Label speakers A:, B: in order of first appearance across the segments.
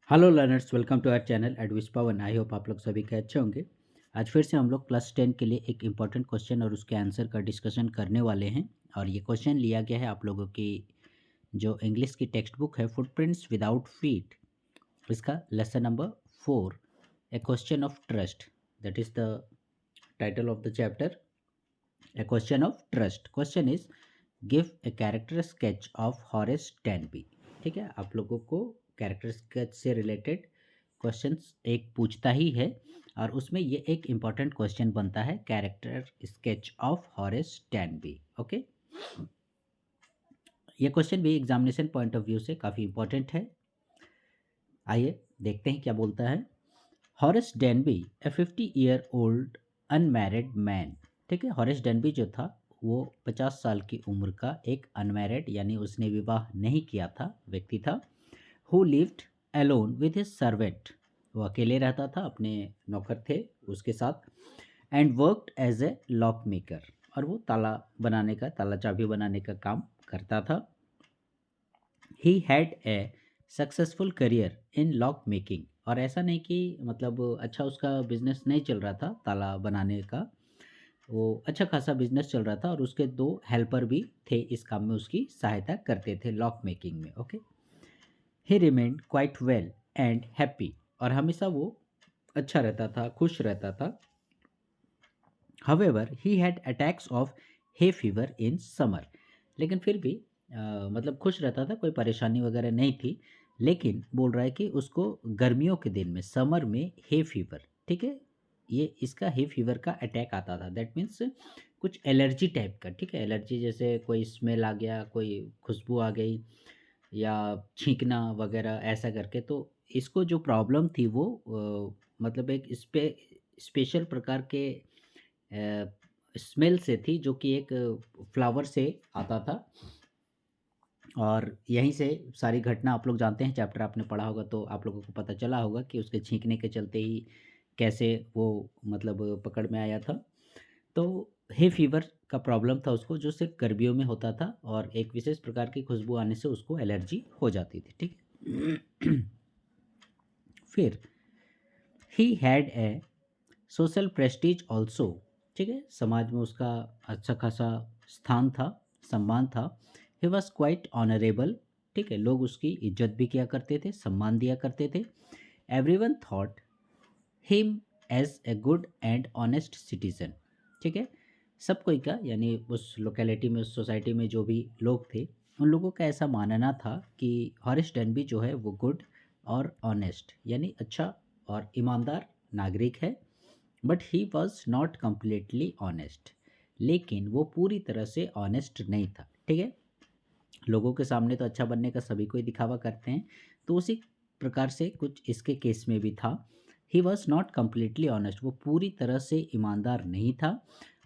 A: Hello learners, welcome to our channel एडविस Pawan. I hope आप लोग सभी के अच्छे होंगे। आज फिर से हम लोग क्लास 10 के लिए एक इम्पॉर्टेंट क्वेश्चन और उसके आंसर का डिस्कशन करने वाले हैं। और ये क्वेश्चन लिया गया है आप लोगों की जो इंग्लिश की टेक्स्ट बुक है, फुटप्रिंट्स विदाउट फीट। इसका lesson number 4, A question of trust, that is the title of the chapter, A question of trust. Question is give a character sketch of Horace Denby. ठीक है, आप लोगों को character sketch से related questions एक पूछता ही है और उसमें ये एक इम्पॉर्टेंट क्वेश्चन बनता है, character sketch of Horace Denby. Okay, ये क्वेश्चन भी एग्जामिनेशन पॉइंट ऑफ व्यू से काफ़ी इम्पॉर्टेंट है। आइए देखते हैं क्या बोलता है। हॉरेस डेनबी, ए 50 ईयर ओल्ड अनमैरिड मैन। ठीक है, हॉरेस डेनबी जो था वो 50 साल की उम्र का एक अनमैरिड यानी उसने विवाह नहीं किया था व्यक्ति था। Who lived alone with his servant, वो अकेले रहता था, अपने नौकर थे उसके साथ। And worked as a lock maker, और वो ताला बनाने का, ताला चाबी बनाने का काम करता था। He had a successful career in lock making, और ऐसा नहीं कि मतलब अच्छा उसका बिजनेस नहीं चल रहा था ताला बनाने का, वो अच्छा खासा बिजनेस चल रहा था और उसके दो हेल्पर भी थे इस काम में, उसकी सहायता करते थे लॉक मेकिंग में। Okay, he remained quite well and happy, और हमेशा वो अच्छा रहता था, खुश रहता था। However he had attacks of hay fever in summer, लेकिन फिर भी मतलब खुश रहता था, कोई परेशानी वगैरह नहीं थी। लेकिन बोल रहा है कि उसको गर्मियों के दिन में, समर में हे फीवर, ठीक है, ये इसका हे फीवर का अटैक आता था। दैट मीन्स कुछ एलर्जी टाइप का। ठीक है, एलर्जी जैसे कोई स्मेल आ गया, कोई खुशबू आ गई या छींकना वगैरह ऐसा करके। तो इसको जो प्रॉब्लम थी वो मतलब एक स्पेशल प्रकार के स्मेल से थी, जो कि एक फ्लावर से आता था। और यहीं से सारी घटना आप लोग जानते हैं, चैप्टर आपने पढ़ा होगा तो आप लोगों को पता चला होगा कि उसके छींकने के चलते ही कैसे वो मतलब पकड़ में आया था। तो हे फीवर का प्रॉब्लम था उसको, जो सिर्फ गर्मियों में होता था और एक विशेष प्रकार की खुशबू आने से उसको एलर्जी हो जाती थी। ठीक है। फिर he had a social Prestige also. ठीक है, समाज में उसका अच्छा खासा स्थान था, सम्मान था। He was quite honourable. ठीक है, लोग उसकी इज्जत भी किया करते थे, सम्मान दिया करते थे। Everyone thought him as a good and honest citizen. ठीक है, सब कोई का यानी उस लोकेलिटी में, उस सोसाइटी में जो भी लोग थे, उन लोगों का ऐसा मानना था कि हॉरेस डेनबी जो है वो गुड और ऑनेस्ट यानी अच्छा और ईमानदार नागरिक है। But he was not completely honest, लेकिन वो पूरी तरह से ऑनेस्ट नहीं था। ठीक है, लोगों के सामने तो अच्छा बनने का सभी को ही दिखावा करते हैं, तो उसी प्रकार से कुछ इसके केस में भी था। He was not completely honest, वो पूरी तरह से ईमानदार नहीं था।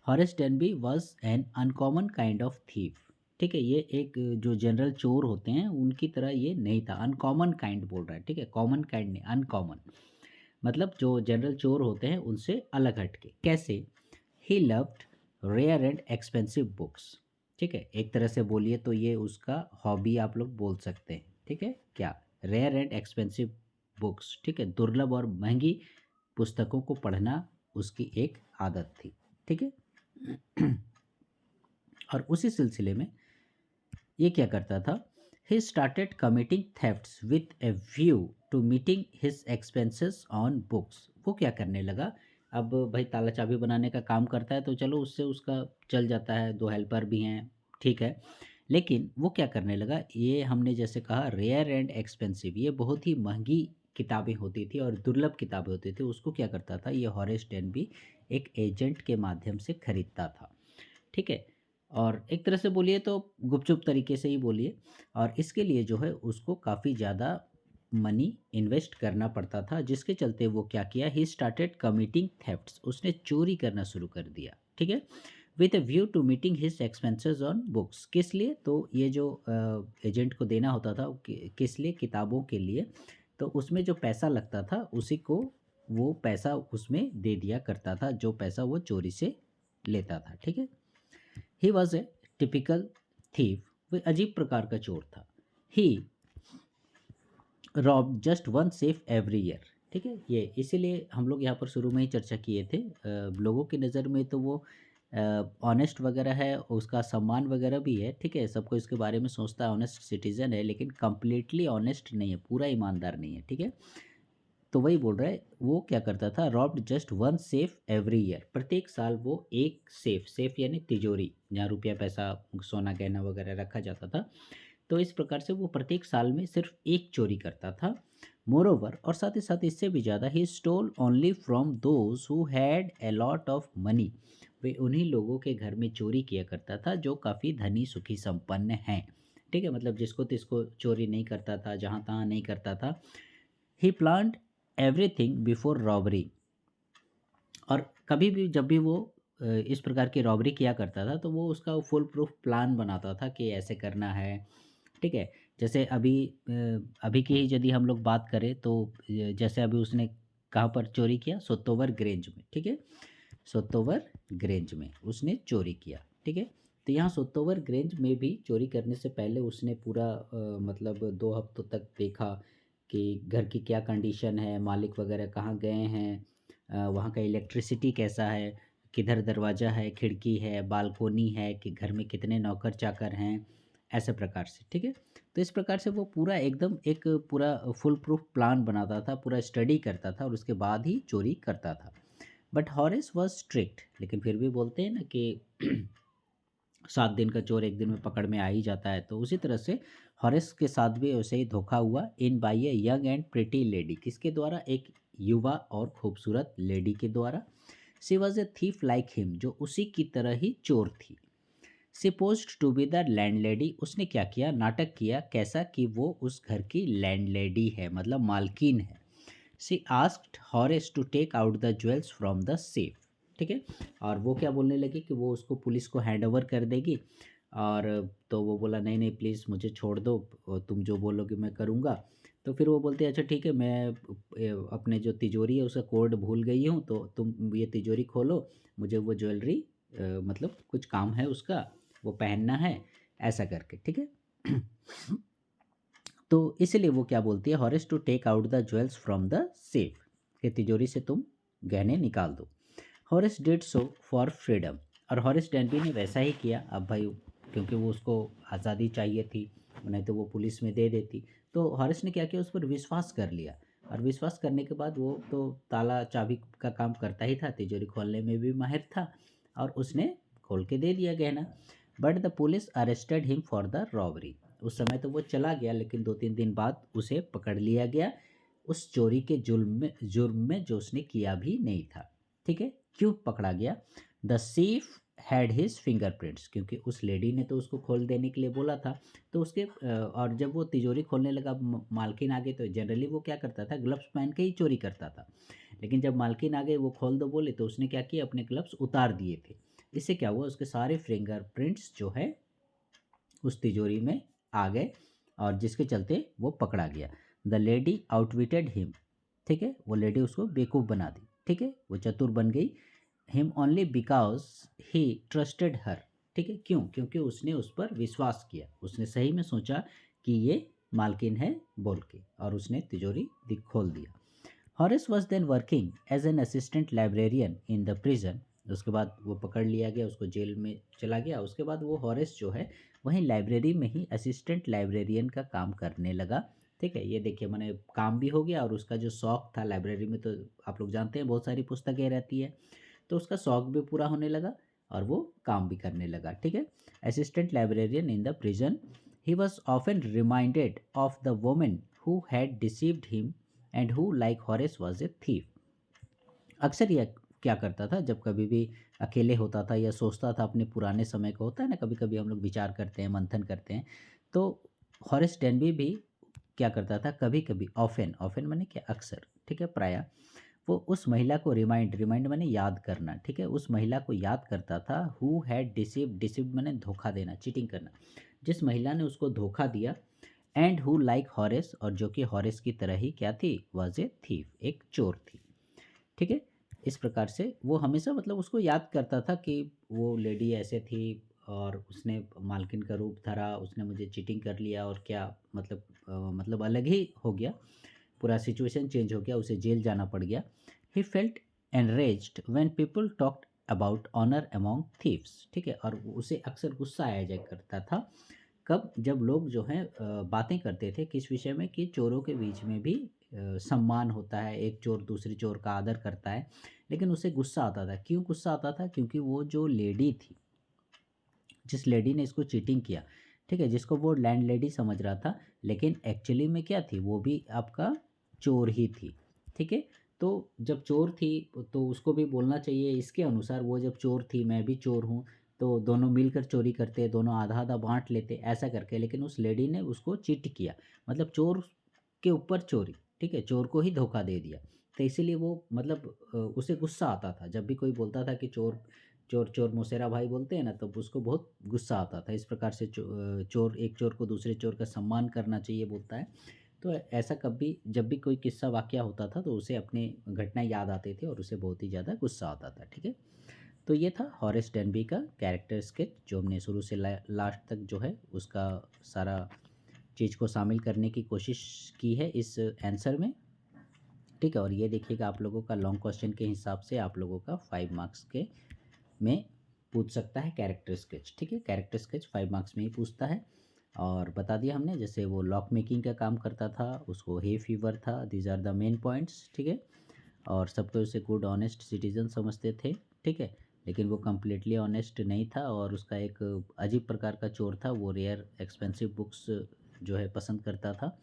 A: Horace Denby was an uncommon kind of thief. ठीक है, ये एक जो जनरल चोर होते हैं उनकी तरह ये नहीं था, अनकॉमन काइंड बोल रहा है। ठीक है, कॉमन काइंड नहीं, अनकॉमन, मतलब जो जनरल चोर होते हैं उनसे अलग हटके। कैसे? He loved rare and expensive books. ठीक है, एक तरह से बोलिए तो ये उसका हॉबी आप लोग बोल सकते हैं। ठीक है, क्या? Rare and expensive books. ठीक है, दुर्लभ और महंगी पुस्तकों को पढ़ना उसकी एक आदत थी। ठीक है। और उसी सिलसिले में ये क्या करता था? He started committing thefts with a view to meeting his expenses on books. वो क्या करने लगा? अब भाई ताला चाबी बनाने का काम करता है तो चलो उससे उसका चल जाता है, दो हेल्पर भी हैं, ठीक है। लेकिन वो क्या करने लगा, ये हमने जैसे कहा रेयर एंड एक्सपेंसिव, ये बहुत ही महंगी किताबें होती थी और दुर्लभ किताबें होती थी, उसको क्या करता था ये हॉरेस डेनबी एक एजेंट के माध्यम से खरीदता था। ठीक है, और एक तरह से बोलिए तो गुपचुप तरीके से ही बोलिए। और इसके लिए जो है उसको काफ़ी ज़्यादा मनी इन्वेस्ट करना पड़ता था, जिसके चलते वो क्या किया, ही स्टार्टेड कमिटिंग थेफ्ट्स, उसने चोरी करना शुरू कर दिया। ठीक है, with a view to meeting his expenses on books. किस लिए? तो ये जो एजेंट को देना होता था किस लिए? किताबों के लिए। तो उसमें जो पैसा लगता था उसी को वो पैसा उसमें दे दिया करता था, जो पैसा वो चोरी से लेता था। ठीक है, he was a typical thief, वो अजीब प्रकार का चोर था। He rob just one safe every year. ठीक है, ये इसीलिए हम लोग यहाँ पर शुरू में ही चर्चा किए थे। लोगों की नज़र में तो वो ऑनेस्ट वगैरह है, उसका सम्मान वगैरह भी है, ठीक है, सबको इसके बारे में सोचता है, ऑनेस्ट सिटीजन है, लेकिन कंप्लीटली ऑनेस्ट नहीं है, पूरा ईमानदार नहीं है। ठीक है, तो वही बोल रहा है, वो क्या करता था, robbed just one safe every year, प्रत्येक साल वो एक सेफ, सेफ यानी तिजोरी जहाँ रुपया पैसा सोना गहना वगैरह रखा जाता था, तो इस प्रकार से वो प्रत्येक साल में सिर्फ एक चोरी करता था। मोरोवर, और साथ ही साथ इससे भी ज़्यादा, he stole only from those who had a lot of money. वे उन्हीं लोगों के घर में चोरी किया करता था जो काफ़ी धनी सुखी संपन्न हैं। ठीक है, मतलब जिसको तिसको चोरी नहीं करता था, जहाँ तहाँ नहीं करता था। ही प्लान्ड एवरीथिंग बिफोर रॉबरी, और कभी भी जब भी वो इस प्रकार की रॉबरी किया करता था तो वो उसका फुल प्रूफ प्लान बनाता था कि ऐसे करना है। ठीक है, जैसे अभी की ही यदि हम लोग बात करें तो जैसे अभी उसने कहाँ पर चोरी किया, सोतोवर ग्रेंज में। ठीक है, सोतोवर ग्रेंज में उसने चोरी किया। ठीक है, तो यहाँ सोतोवर ग्रेंज में भी चोरी करने से पहले उसने पूरा मतलब 2 हफ्तों तक देखा कि घर की क्या कंडीशन है, मालिक वगैरह कहाँ गए हैं, वहाँ का इलेक्ट्रिसिटी कैसा है, किधर दरवाज़ा है, खिड़की है, बालकोनी है, कि घर में कितने नौकर चाकर हैं, ऐसे प्रकार से। ठीक है, तो इस प्रकार से वो पूरा एकदम एक पूरा फुल प्रूफ प्लान बनाता था, पूरा स्टडी करता था और उसके बाद ही चोरी करता था। बट हॉरेस वॉज स्ट्रिक्ट, लेकिन फिर भी बोलते हैं ना कि 7 दिन का चोर एक दिन में पकड़ में आ ही जाता है, तो उसी तरह से हॉरेस के साथ भी वैसे ही धोखा हुआ, in by a young and pretty lady, किसके द्वारा, एक युवा और खूबसूरत लेडी के द्वारा। She was a thief like him, जो उसी की तरह ही चोर थी। Supposed to be the landlady, उसने क्या किया, नाटक किया, कैसा कि वो उस घर की लैंडलेडी है, मतलब मालकिन है। She asked Horace to take out the jewels from the safe. ठीक है, और वो क्या बोलने लगी कि वो उसको पुलिस को हैंड ओवर कर देगी, और तो वो बोला नहीं नहीं प्लीज़ मुझे छोड़ दो, तुम जो बोलोगे मैं करूँगा। तो फिर वो बोलती है अच्छा ठीक है, मैं अपने जो तिजोरी है उसका कोड भूल गई हूँ, तो तुम ये तिजोरी खोलो, मुझे वो ज्वेलरी मतलब कुछ काम है उसका, वो पहनना है, ऐसा करके। ठीक है, तो इसलिए वो क्या बोलती है, Horace to take out the jewels from the safe, कि तिजोरी से तुम गहने निकाल दो। Horace did so for freedom, और हॉरेस डेनबी ने वैसा ही किया। अब भाई क्योंकि वो उसको आज़ादी चाहिए थी, नहीं तो वो पुलिस में दे देती, तो हॉरेस ने क्या किया, उस पर विश्वास कर लिया, और विश्वास करने के बाद वो तो ताला चाबी का काम करता ही था, तिजोरी खोलने में भी माहिर था, और उसने खोल के दे दिया गहना। But the police arrested him for the robbery, उस समय तो वो चला गया, लेकिन 2-3 दिन बाद उसे पकड़ लिया गया उस चोरी के जुर्म में जो उसने किया भी नहीं था। ठीक है, क्यों पकड़ा गया, द सीफ हैड हिज फिंगरप्रिंट्स, क्योंकि उस लेडी ने तो उसको खोल देने के लिए बोला था, तो उसके और जब वो तिजोरी खोलने लगा, मालकिन आ गई, तो जनरली वो क्या करता था, ग्लव्स पहन के ही चोरी करता था, लेकिन जब मालकिन आ गए, वो खोल दो बोले, तो उसने क्या किया, अपने ग्लव्स उतार दिए थे। इससे क्या हुआ, उसके सारे फिंगरप्रिंट्स जो है उस तिजोरी में आ गए, और जिसके चलते वो पकड़ा गया। द लेडी आउटविटेड हिम, ठीक है, वो लेडी उसको बेवकूफ़ बना दी। ठीक है, वो चतुर बन गई। Him only because he trusted her, ठीक है, क्यों, क्योंकि उसने उस पर विश्वास किया, उसने सही में सोचा कि ये मालकिन है बोल के, और उसने तिजोरी खोल दिया। Horace was then working as an assistant librarian in the prison, उसके बाद वो पकड़ लिया गया, उसको जेल में चला गया, उसके बाद वो हॉरेस जो है वहीं लाइब्रेरी में ही असिस्टेंट लाइब्रेरियन का काम करने लगा। ठीक है, ये देखिए मैंने काम भी हो गया, और उसका जो शौक था, लाइब्रेरी में तो आप लोग जानते हैं बहुत सारी पुस्तकें रहती है, तो उसका शौक भी पूरा होने लगा और वो काम भी करने लगा। ठीक है, assistant librarian in the prison, he was often reminded of the women who had deceived him and who like Horace was a thief. अक्सर यह क्या करता था, जब कभी भी अकेले होता था या सोचता था अपने पुराने समय को, होता है ना कभी कभी हम लोग विचार करते हैं, मंथन करते हैं, तो हॉरेस डेनबी भी क्या करता था, कभी कभी, ऑफन, ऑफन माने क्या, अक्सर, ठीक है, प्रायः वो उस महिला को रिमाइंड, रिमाइंड माने याद करना, ठीक है, उस महिला को याद करता था, हु हैड डिसीव्ड, डिसीव्ड माने धोखा देना, चीटिंग करना, जिस महिला ने उसको धोखा दिया, एंड हु लाइक हॉरेस, और जो कि हॉरेस की तरह ही क्या थी, वॉज ए थीफ, एक चोर थी। ठीक है, इस प्रकार से वो हमेशा मतलब उसको याद करता था कि वो लेडी ऐसे थी, और उसने मालकिन का रूप धरा, उसने मुझे चीटिंग कर लिया और क्या मतलब अलग ही हो गया, पूरा सिचुएशन चेंज हो गया, उसे जेल जाना पड़ गया। He felt enraged when people talked about honour among thieves, ठीक है। और उसे अक्सर गुस्सा आया जाया करता था, कब, जब लोग जो हैं बातें करते थे किस विषय में, कि चोरों के बीच में भी सम्मान होता है, एक चोर दूसरे चोर का आदर करता है। लेकिन उसे गुस्सा आता था, क्यों गुस्सा आता था? क्योंकि वो जो लेडी थी, जिस लेडी ने इसको चीटिंग किया, ठीक है, जिसको वो लैंड लेडी समझ रहा था, लेकिन एक्चुअली में क्या थी, वो भी आपका चोर ही थी, ठीक है। तो जब चोर थी तो उसको भी बोलना चाहिए इसके अनुसार, वो जब चोर थी मैं भी चोर हूँ, तो दोनों मिलकर चोरी करते, दोनों आधा आधा बांट लेते, ऐसा करके। लेकिन उस लेडी ने उसको चीट किया, मतलब चोर के ऊपर चोरी, ठीक है, चोर को ही धोखा दे दिया। तो इसीलिए वो उसे गुस्सा आता था, जब भी कोई बोलता था कि चोर चोर चोर मौसेरा भाई बोलते हैं ना, तब उसको बहुत गुस्सा आता था। इस प्रकार से चोर एक चोर को दूसरे चोर का सम्मान करना चाहिए बोलता है। तो ऐसा कभी जब भी कोई किस्सा वाक़या होता था तो उसे अपनी घटना याद आते थे और उसे बहुत ही ज़्यादा गुस्सा आता था, ठीक है। तो ये था हॉरेस डेनबी का कैरेक्टर स्केच, जो हमने शुरू से लास्ट तक जो है उसका सारा चीज़ को शामिल करने की कोशिश की है इस आंसर में, ठीक है। और ये देखिएगा आप लोगों का लॉन्ग क्वेश्चन के हिसाब से आप लोगों का 5 मार्क्स के में पूछ सकता है कैरेक्टर स्केच, ठीक है। कैरेक्टर स्केच 5 मार्क्स में ही पूछता है। और बता दिया हमने, जैसे वो लॉक मेकिंग का काम करता था, उसको हे फीवर था, these are the main points, ठीक है। और सबको उसे गुड ऑनेस्ट सिटीजन समझते थे, ठीक है। लेकिन वो कम्प्लीटली ऑनेस्ट नहीं था और उसका एक अजीब प्रकार का चोर था, वो रेयर एक्सपेंसिव बुक्स जो है पसंद करता था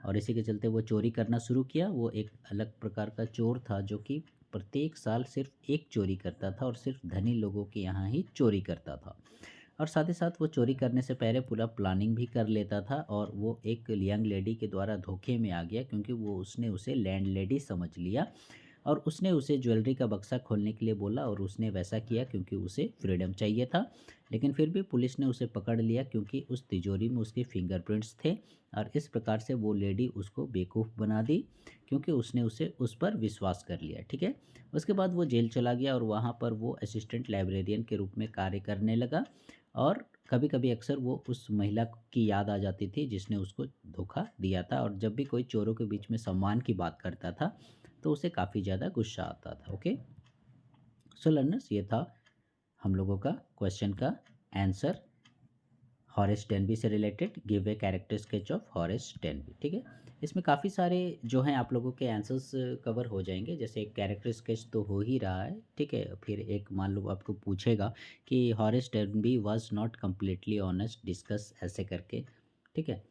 A: और इसी के चलते वो चोरी करना शुरू किया। वो एक अलग प्रकार का चोर था जो कि प्रत्येक साल सिर्फ एक चोरी करता था और सिर्फ धनी लोगों के यहाँ ही चोरी करता था। और साथ ही साथ वो चोरी करने से पहले पूरा प्लानिंग भी कर लेता था और वो एक यंग लेडी के द्वारा धोखे में आ गया, क्योंकि वो उसने उसे लैंड लेडी समझ लिया और उसने उसे ज्वेलरी का बक्सा खोलने के लिए बोला और उसने वैसा किया क्योंकि उसे फ्रीडम चाहिए था। लेकिन फिर भी पुलिस ने उसे पकड़ लिया क्योंकि उस तिजोरी में उसके फिंगरप्रिंट्स थे और इस प्रकार से वो लेडी उसको बेवकूफ़ बना दी, क्योंकि उसने उसे उस पर विश्वास कर लिया, ठीक है। उसके बाद वो जेल चला गया और वहाँ पर वो असिस्टेंट लाइब्रेरियन के रूप में कार्य करने लगा और कभी कभी अक्सर वो उस महिला की याद आ जाती थी जिसने उसको धोखा दिया था। और जब भी कोई चोरों के बीच में सम्मान की बात करता था तो उसे काफ़ी ज़्यादा गुस्सा आता था। ओके, सो लर्नर्स, ये था हम लोगों का क्वेश्चन का आंसर, हॉरेस डेनबी से related, give a character sketch of Horace Denby, ठीक है। इसमें काफ़ी सारे जो हैं आप लोगों के आंसर्स कवर हो जाएंगे, जैसे एक कैरेक्टर स्केच तो हो ही रहा है, ठीक है। फिर एक मान लो आपको पूछेगा कि Horace Denby was not completely honest, discuss ऐसे करके, ठीक है,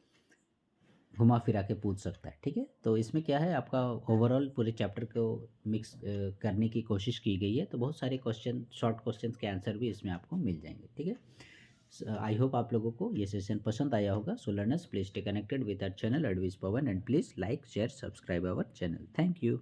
A: घुमा फिरा के पूछ सकता है, ठीक है। तो इसमें क्या है, आपका ओवरऑल पूरे चैप्टर को मिक्स करने की कोशिश की गई है, तो बहुत सारे क्वेश्चन, शॉर्ट क्वेश्चंस के आंसर भी इसमें आपको मिल जाएंगे, ठीक है। आई होप आप लोगों को ये सेशन पसंद आया होगा। So learners, please stay connected with our channel एडविस Pawan and please like share subscribe our channel. Thank you.